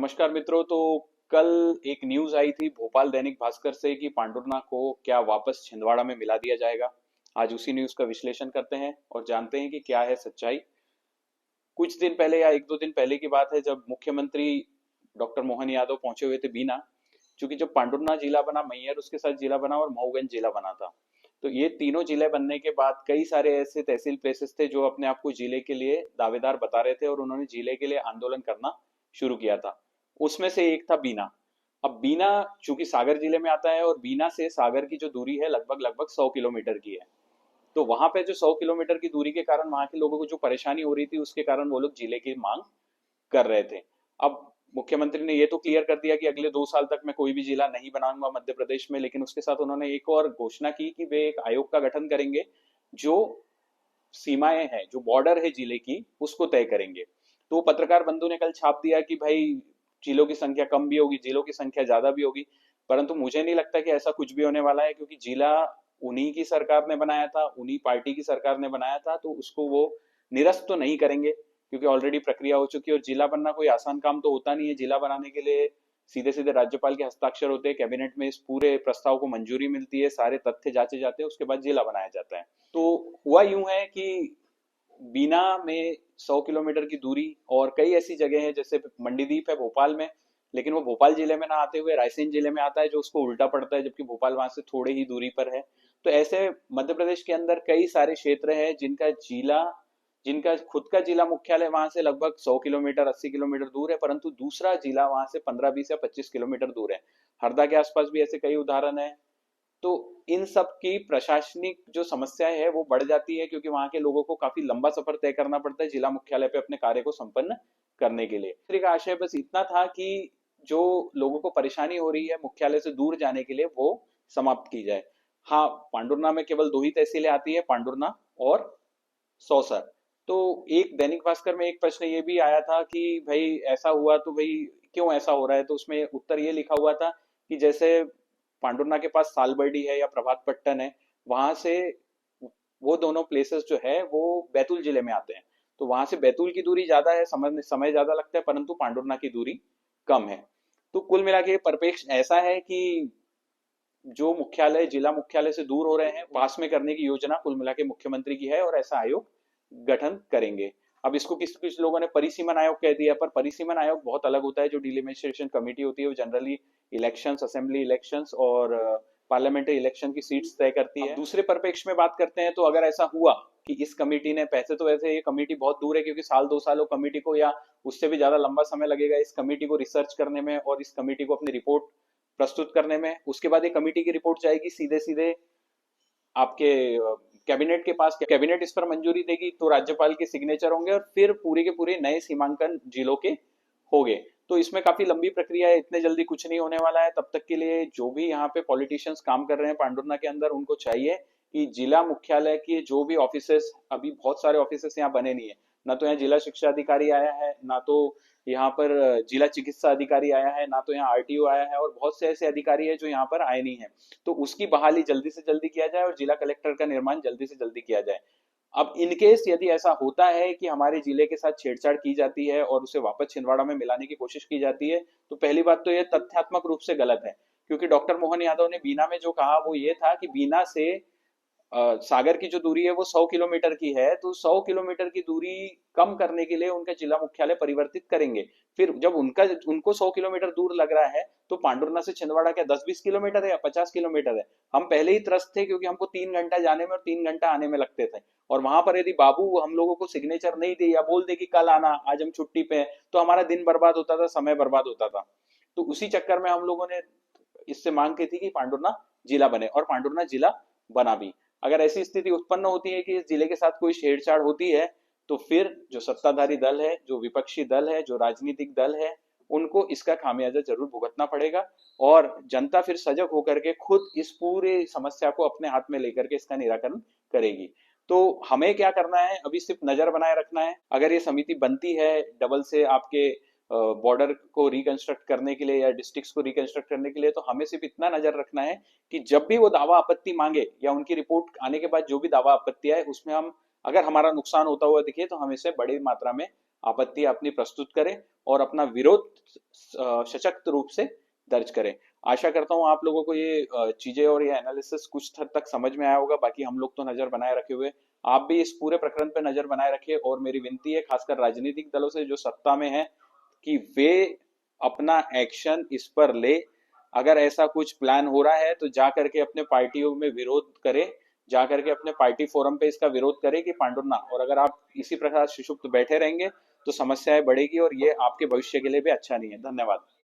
नमस्कार मित्रों। तो कल एक न्यूज आई थी भोपाल दैनिक भास्कर से कि पांडुरना को क्या वापस छिंदवाड़ा में मिला दिया जाएगा। आज उसी न्यूज का विश्लेषण करते हैं और जानते हैं कि क्या है सच्चाई। कुछ दिन पहले या एक दो दिन पहले की बात है जब मुख्यमंत्री डॉक्टर मोहन यादव पहुंचे हुए थे बीना। क्योंकि जब पांडुरना जिला बना, मैयर उसके साथ जिला बना और मऊगंज जिला बना था। तो ये तीनों जिले बनने के बाद कई सारे ऐसे तहसील प्लेसेस थे जो अपने आप को जिले के लिए दावेदार बता रहे थे और उन्होंने जिले के लिए आंदोलन करना शुरू किया था। उसमें से एक था बीना। अब बीना चूंकि सागर जिले में आता है और बीना से सागर की जो दूरी है लगभग लगभग 100 किलोमीटर की है। तो वहां पे जो 100 किलोमीटर की दूरी के कारण वहां के लोगों को जो परेशानी हो रही थी उसके कारण वो लोग जिले की मांग कर रहे थे। अब मुख्यमंत्री ने ये तो क्लियर कर दिया कि अगले 2 साल तक मैं कोई भी जिला नहीं बनाऊंगा मध्य प्रदेश में, लेकिन उसके साथ उन्होंने एक और घोषणा की कि वे एक आयोग का गठन करेंगे जो सीमाएं हैं, जो बॉर्डर है जिले की, उसको तय करेंगे। तो पत्रकार बंधु ने कल छाप दिया कि भाई जिलों की संख्या कम भी होगी, जिलों की संख्या ज्यादा भी होगी। परंतु मुझे नहीं लगता कि ऐसा कुछ भी होने वाला है, क्योंकि जिला उन्हीं की सरकार ने बनाया था, उन्हीं पार्टी की सरकार ने बनाया था, तो उसको वो निरस्त तो नहीं करेंगे क्योंकि ऑलरेडी प्रक्रिया हो चुकी है। और जिला बनना कोई आसान काम तो होता नहीं है। जिला बनाने के लिए सीधे सीधे राज्यपाल के हस्ताक्षर होते हैं, कैबिनेट में इस पूरे प्रस्ताव को मंजूरी मिलती है, सारे तथ्य जांचे जाते हैं, उसके बाद जिला बनाया जाता है। तो हुआ यूं है कि बीना में 100 किलोमीटर की दूरी और कई ऐसी जगह हैं, जैसे मंडीदीप है भोपाल में, लेकिन वो भोपाल जिले में ना आते हुए रायसेन जिले में आता है, जो उसको उल्टा पड़ता है, जबकि भोपाल वहां से थोड़े ही दूरी पर है। तो ऐसे मध्य प्रदेश के अंदर कई सारे क्षेत्र हैं जिनका खुद का जिला मुख्यालय वहां से लगभग 100 किलोमीटर 80 किलोमीटर दूर है, परंतु दूसरा जिला वहां से 15 20 या 25 किलोमीटर दूर है। हरदा के आसपास भी ऐसे कई उदाहरण है। तो इन सब की प्रशासनिक जो समस्याएं है वो बढ़ जाती है, क्योंकि वहां के लोगों को काफी लंबा सफर तय करना पड़ता है जिला मुख्यालय पे अपने कार्य को संपन्न करने के लिए। मंत्री का आशय बस इतना था कि जो लोगों को परेशानी हो रही है मुख्यालय से दूर जाने के लिए, वो समाप्त की जाए। हाँ, पांडुरना में केवल दो ही तहसीलें आती है, पांडुरना और सौसर। तो एक दैनिक भास्कर में एक प्रश्न ये भी आया था कि भाई ऐसा हुआ तो भाई क्यों ऐसा हो रहा है। तो उसमें उत्तर ये लिखा हुआ था कि जैसे पांडुरना के पास सालबर्डी है या प्रभात पट्टन है, वहां से वो दोनों प्लेसेस जो है वो बैतूल जिले में आते हैं। तो वहां से बैतूल की दूरी ज्यादा है, समय समय ज्यादा लगता है, परंतु पांडुरना की दूरी कम है। तो कुल मिला के परिप्रेक्ष्य ऐसा है कि जो मुख्यालय जिला मुख्यालय से दूर हो रहे हैं पास में करने की योजना कुल मिला के मुख्यमंत्री की है और ऐसा आयोग गठन करेंगे। अब इसको किस किस लोगों ने परिसीमन आयोग कह दिया, पर परिसीमन आयोग बहुत अलग होता है। जो डिलिमिटेशन कमेटी होती है वो जनरली इलेक्शंस, असेंबली इलेक्शंस और पार्लियामेंट्री इलेक्शन की सीट्स तय करती है। दूसरे परिप्रेक्ष्य में बात करते हैं तो अगर ऐसा हुआ कि इस कमेटी ने पैसे, तो वैसे ये कमेटी बहुत दूर है, क्योंकि साल 2 साल वो कमेटी को या उससे भी ज्यादा लंबा समय लगेगा इस कमेटी को रिसर्च करने में और इस कमेटी को अपनी रिपोर्ट प्रस्तुत करने में। उसके बाद ये कमेटी की रिपोर्ट जाएगी सीधे सीधे आपके कैबिनेट के पास, कैबिनेट इस पर मंजूरी देगी तो राज्यपाल के सिग्नेचर होंगे और फिर पूरे के पूरे नए सीमांकन जिलों के होंगे। तो इसमें काफी लंबी प्रक्रिया है, इतने जल्दी कुछ नहीं होने वाला है। तब तक के लिए जो भी यहाँ पे पॉलिटिशियंस काम कर रहे हैं पांडुरना के अंदर, उनको चाहिए कि जिला मुख्यालय के जो भी ऑफिसेस, अभी बहुत सारे ऑफिसेस यहाँ बने नहीं है, ना तो यहाँ जिला शिक्षा अधिकारी आया है, ना तो यहाँ पर जिला चिकित्सा अधिकारी आया है, ना तो यहाँ आरटीओ आया है, और बहुत से ऐसे अधिकारी है जो यहाँ पर आए नहीं है। तो उसकी बहाली जल्दी से जल्दी किया जाए और जिला कलेक्टर का निर्माण जल्दी से जल्दी किया जाए। अब इन केस यदि ऐसा होता है कि हमारे जिले के साथ छेड़छाड़ की जाती है और उसे वापस छिंदवाड़ा में मिलाने की कोशिश की जाती है, तो पहली बात तो यह तथ्यात्मक रूप से गलत है। क्योंकि डॉक्टर मोहन यादव ने बीना में जो कहा वो ये था कि बीना से सागर की जो दूरी है वो 100 किलोमीटर की है, तो 100 किलोमीटर की दूरी कम करने के लिए उनका जिला मुख्यालय परिवर्तित करेंगे। फिर जब उनको 100 किलोमीटर दूर लग रहा है, तो पांडुरना से छिंदवाड़ा क्या 10 20 किलोमीटर है या 50 किलोमीटर है। हम पहले ही त्रस्त थे, क्योंकि हमको 3 घंटा जाने में और 3 घंटा आने में लगते थे। और वहां पर यदि बाबू हम लोगों को सिग्नेचर नहीं दे या बोल दे कि कल आना, आज हम छुट्टी पे हैं, तो हमारा दिन बर्बाद होता था, समय बर्बाद होता था। तो उसी चक्कर में हम लोगों ने इससे मांग की थी कि पांडुरना जिला बने, और पांडुरना जिला बना भी। अगर ऐसी स्थिति उत्पन्न होती है कि इस जिले के साथ कोई छेड़छाड़ होती है, तो फिर जो सत्ताधारी दल है, जो विपक्षी दल है, जो राजनीतिक दल है, उनको इसका खामियाजा जरूर भुगतना पड़ेगा। और जनता फिर सजग होकर के खुद इस पूरे समस्या को अपने हाथ में लेकर के इसका निराकरण करेगी। तो हमें क्या करना है, अभी सिर्फ नजर बनाए रखना है। अगर ये समिति बनती है डबल से आपके बॉर्डर को रिकंस्ट्रक्ट करने के लिए या डिस्ट्रिक्ट्स को रिकंस्ट्रक्ट करने के लिए, तो हमें सिर्फ इतना नजर रखना है कि जब भी वो दावा आपत्ति मांगे या उनकी रिपोर्ट आने के बाद जो भी दावा आपत्ति आए, उसमें हम अगर हमारा नुकसान होता हुआ दिखे तो हम इसे बड़ी मात्रा में आपत्ति अपनी प्रस्तुत करें और अपना विरोध सशक्त रूप से दर्ज करें। आशा करता हूँ आप लोगों को ये चीजें और ये एनालिसिस कुछ हद तक समझ में आया होगा। बाकी हम लोग तो नजर बनाए रखे हुए, आप भी इस पूरे प्रकरण पे नजर बनाए रखिए। और मेरी विनती है खासकर राजनीतिक दलों से जो सत्ता में है कि वे अपना एक्शन इस पर ले। अगर ऐसा कुछ प्लान हो रहा है तो जा करके अपने पार्टियों में विरोध करें, जा करके अपने पार्टी फोरम पे इसका विरोध करें कि पांडुरना। और अगर आप इसी प्रकार सुषुप्त बैठे रहेंगे तो समस्याएं बढ़ेगी और ये आपके भविष्य के लिए भी अच्छा नहीं है। धन्यवाद।